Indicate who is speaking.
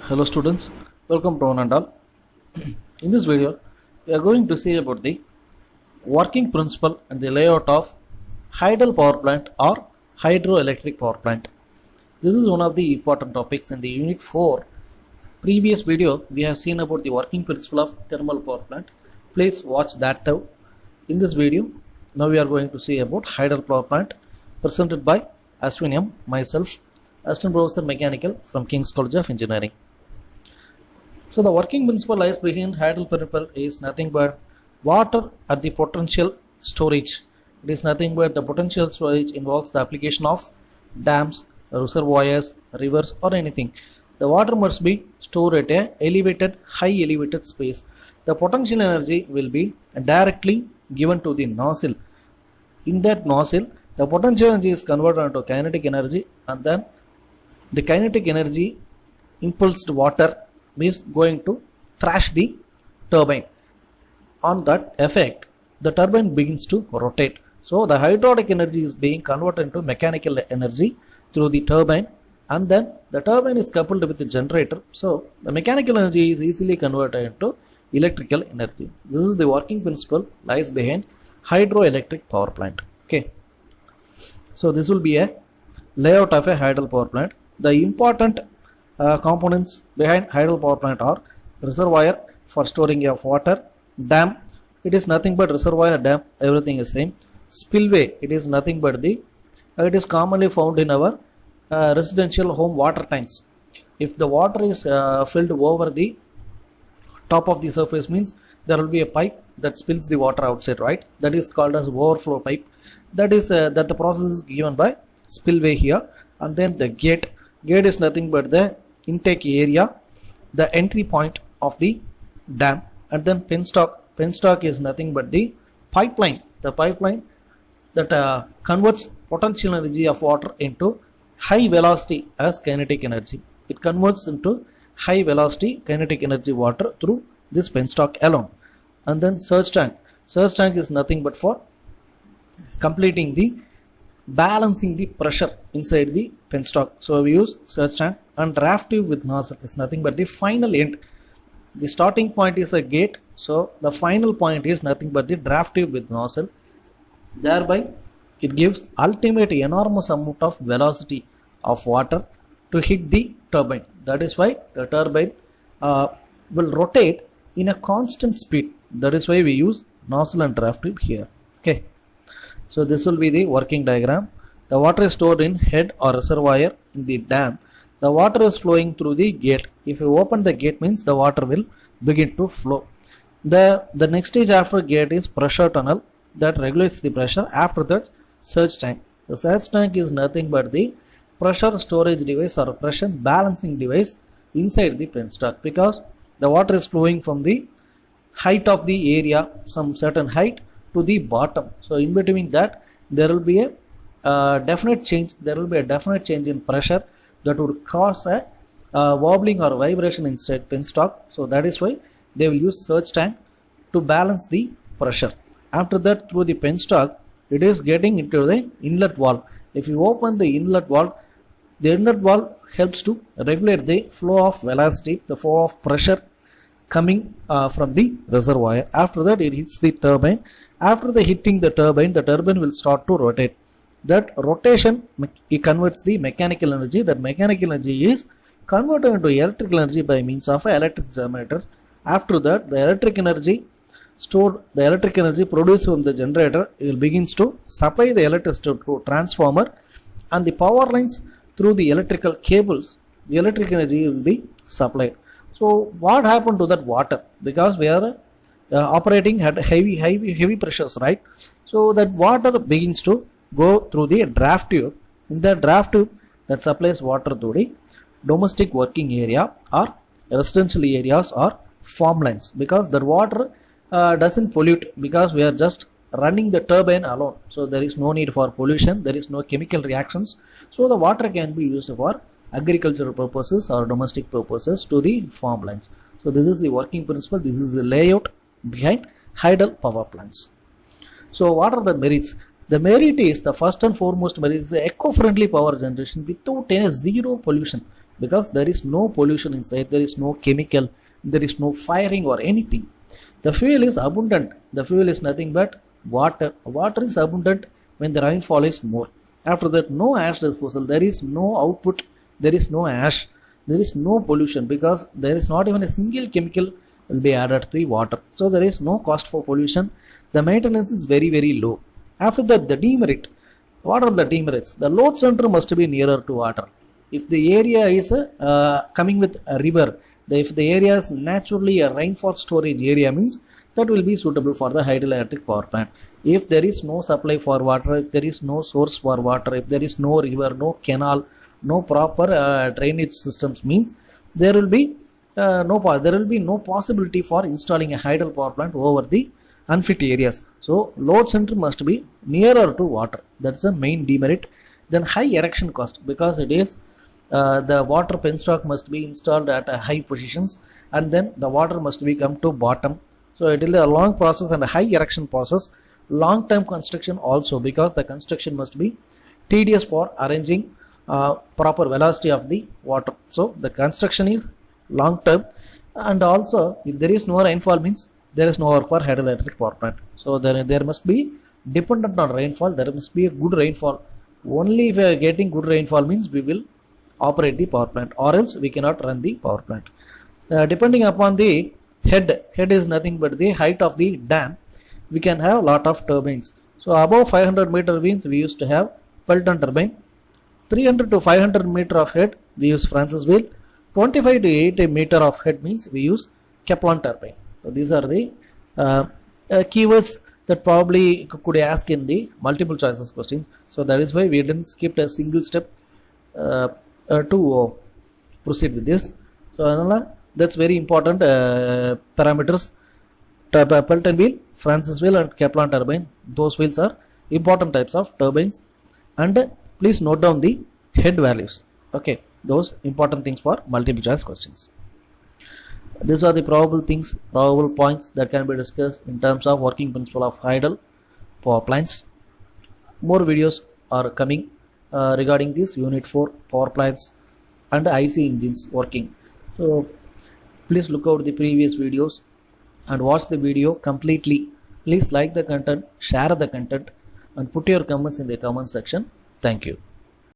Speaker 1: Hello students, welcome to one and all. In this video, we are going to see about the working principle and the layout of hydel power plant or hydroelectric power plant. This is one of the important topics in the unit 4. Previous video, we have seen about the working principle of thermal power plant. Please watch that too. In this video, now we are going to see about hydel power plant presented by Ashwin M, myself, Assistant Professor Mechanical from King's College of Engineering. So the working principle lies behind hydel principle is nothing but water at the potential storage. It is nothing but the potential storage involves the application of dams, reservoirs, rivers or anything. The water must be stored at a high elevated space. The potential energy will be directly given to the nozzle. In that nozzle, the potential energy is converted into kinetic energy, and then the kinetic energy impulsed water is going to thrash the turbine. On that effect, the turbine begins to rotate. So the hydraulic energy is being converted into mechanical energy through the turbine, and then the turbine is coupled with the generator. So the mechanical energy is easily converted into electrical energy. This is the working principle lies behind hydroelectric power plant. Okay. So this will be a layout of a hydel power plant. The important components behind hydel power plant are reservoir for storing of water, dam, it is nothing but reservoir, dam, everything is same. Spillway, it is nothing but it is commonly found in our residential home water tanks. If the water is filled over the top of the surface, means there will be a pipe that spills the water outside, right? That is called as overflow pipe. That is that the process is given by spillway here. And then the gate is nothing but the intake area, the entry point of the dam. And then penstock is nothing but the pipeline that converts potential energy of water into high velocity as kinetic energy. It converts into high velocity kinetic energy water through this penstock alone. And then surge tank is nothing but for completing the balancing the pressure inside the penstock. So we use surge tank. And draft tube with nozzle is nothing but the final end. The starting point is a gate, so the final point is nothing but the draft tube with nozzle. Thereby it gives ultimate enormous amount of velocity of water to hit the turbine. That is why the turbine will rotate in a constant speed. That is why we use nozzle and draft tube here. Okay. So this will be the working diagram. The water is stored in head or reservoir in the dam. The water is flowing through the gate. If you open the gate, means the water will begin to flow. The next stage after gate is pressure tunnel that regulates the pressure. After that, surge tank. The surge tank is nothing but the pressure storage device or pressure balancing device inside the penstock, because the water is flowing from the height of the area, some certain height, to the bottom. So in between that, there will be a definite change. There will be a definite change in pressure that would cause a wobbling or vibration inside penstock. So that is why they will use surge tank to balance the pressure. After that, through the penstock, it is getting into the inlet valve. If you open the inlet valve helps to regulate the flow of velocity, the flow of pressure coming from the reservoir. After that, it hits the turbine. After the hitting the turbine will start to rotate. That rotation, it converts the mechanical energy. That mechanical energy is converted into electrical energy by means of an electric generator. After that, the electric energy produced from the generator, it will begins to supply the electricity to transformer, and the power lines through the electrical cables, the electric energy will be supplied. So what happened to that water? Because we are operating at heavy pressures, right? So that water begins to go through the draft tube. In the draft tube that supplies water to the domestic working area or residential areas or farmlands, because the water doesn't pollute, because we are just running the turbine alone. So there is no need for pollution, there is no chemical reactions. So the water can be used for agricultural purposes or domestic purposes to the farmlands. So this is the working principle. This is the layout behind hydel power plants. So what are the merits? The merit is, the first and foremost merit is the eco-friendly power generation without any zero pollution. because there is no pollution inside, there is no chemical, there is no firing or anything. The fuel is abundant. The fuel is nothing but water. Water is abundant when the rainfall is more. After that, no ash disposal, there is no output, there is no ash, there is no pollution, because there is not even a single chemical will be added to the water. So there is no cost for pollution. The maintenance is very, very low. After that, the demerit. What are the demerits? The load center must be nearer to water. If the area is coming with a river, if the area is naturally a rainfall storage area, means that will be suitable for the hydroelectric power plant. If there is no supply for water, if there is no source for water, if there is no river, no canal, no proper drainage systems, means there will be no possibility for installing a hydel power plant over the unfit areas. So load center must be nearer to water. That's the main demerit. Then high erection cost, because it is the water penstock must be installed at high positions, and then the water must be come to bottom. So it will be a long process and a high erection process. Long term construction also, because the construction must be tedious for arranging proper velocity of the water. So the construction is long term, and also if there is no rainfall, means there is no work for hydroelectric power plant. So there must be dependent on rainfall. There must be a good rainfall. Only if we are getting good rainfall, means we will operate the power plant, or else we cannot run the power plant. Depending upon the head is nothing but the height of the dam, we can have lot of turbines. So above 500 meter means we used to have Pelton turbine. 300 to 500 meter of head we use Francis wheel. 25 to 80 meter of head means we use Kaplan turbine. So these are the keywords that probably could ask in the multiple choices question. So that is why we didn't skip a single step to proceed with this. So that's very important parameters. Pelton wheel, Francis wheel and Kaplan turbine, those wheels are important types of turbines, and please note down the head values. Okay, those important things for multiple choice questions. These are the probable points that can be discussed in terms of working principle of hydel power plants. More videos are coming regarding this unit 4 power plants and IC engines working. So please look out the previous videos and watch the video completely. Please like the content, share the content, and put your comments in the comment section. Thank you.